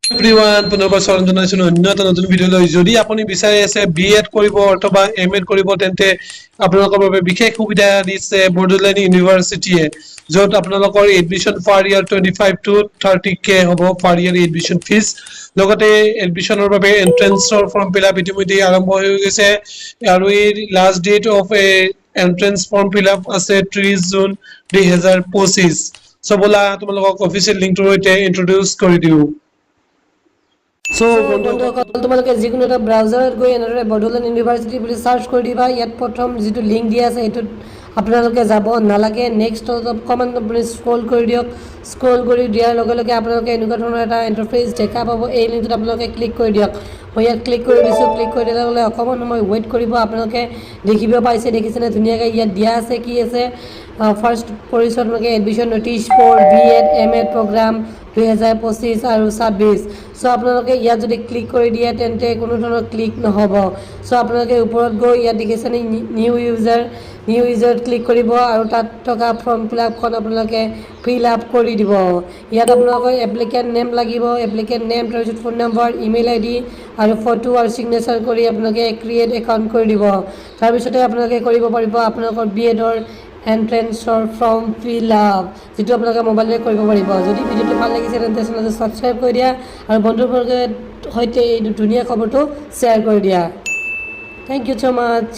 এভৰিওয়ান পুনৰবাৰ স্বাগতম জনাইছো অন্য এটা নতুন ভিডিঅ লৈ যদি আপুনি বিচাৰি আছে বিএড কৰিব অথবা এমএড কৰিব তেন্তে আপোনালোকৰ বাবে বিশেষ সুবিধা দিছে বৰ্ডলেণ্ড ইউনিভাৰ্চিটিয়ে য'ত আপোনালোকৰ admission per year 25 to 30k হ'ব পাৰ ইয়াৰ এডমিশন ফিজ লগতে এডমিশনৰ বাবে এন্ট্ৰেন্সৰ ফৰ্ম ফিলআপ ইতিমধ্যে আৰম্ভ হৈ গৈছে আৰু এই last date of entrance form fill up আছে 30 জুন 2025 সো বলা তোমালোকক অফিচিয়েল লিংকটোৰ সৈতে ইন্ট্ৰোডিউস কৰি দিও সো বন্ধুসকল তোমালোকে যিকোনো এটা ব্ৰাউজাৰত গৈ এনেদৰে বৰ্ডলেণ্ড ইউনিভাৰ্চিটি বুলি সাৰ্চ কৰি দিবা ইয়াত প্ৰথম যিটো লিংক দিয়া আছে এইটোত আপোনালোকে যাব নালাগে নেক্সট অকমান আপুনি স্ক্ৰল কৰি দিয়ক স্ক্ৰল কৰি দিয়াৰ লগে লগে আপোনালোকে এনেকুৱা ধৰণৰ এটা ইন্টাৰফেস দেখা পাব এই লিংকটোত আপোনালোকে ক্লিক কৰি দিয়ক মই ইয়াত ক্লিক কৰি দিছোঁ ক্লিক কৰি দিলে লগে অকমান সময় ওয়েট কৰিব আপোনালোকে দেখিব পাইছে দেখিছেনে ধুনীয়াকৈ ইয়াত দিয়া আছে কি আছে ফাৰ্স্ট পৰিচয় আপোনালোকে admission notice for BEd MEd programme 2025 আৰু 26 সো আপোনালোকে ইয়াত যদি ক্লিক কৰি দিয়ে তেন্তে কোনো ধৰণৰ ক্লিক নহব সো আপোনালোকে ওপৰত গৈ ইয়াত দেখিছেনে নিউ ইউজাৰ ক্লিক কৰিব আৰু তাত থকা ফৰ্ম ফিলআপখন আপোনালোকে ফিল আপ কৰি দিব ইয়াত আপোনালোকৰ এপ্লিকেন্ট নেম লাগিব এপ্লিকেন্ট নেম তাৰপিছত ফোন নম্বৰ ইমেইল আইডি আৰু ফটো আৰু সিগনেচাৰ কৰি আপোনালোকে ক্ৰিয়েট একাউণ্ট কৰি দিব তাৰপিছতে আপোনালোকে কৰিব পাৰিব আপোনালোকৰ বিএডৰ এন্ট্ৰেন্সৰ ফৰ্ম ফিলআপ যেটো আপোনালোকে মোবাইলতে কৰিব পাৰিব যদি ভিডিওটো ভাল লাগিছে তেন্তে চেনেলটো সাবস্ক্ৰাইব কৰি দিয়া আৰু বন্ধুবৰ্গৰ সৈতে এই ধুনীয়া খবৰটো শ্বেয়াৰ কৰি দিয়া থ্যাংক ইউ সো মাচ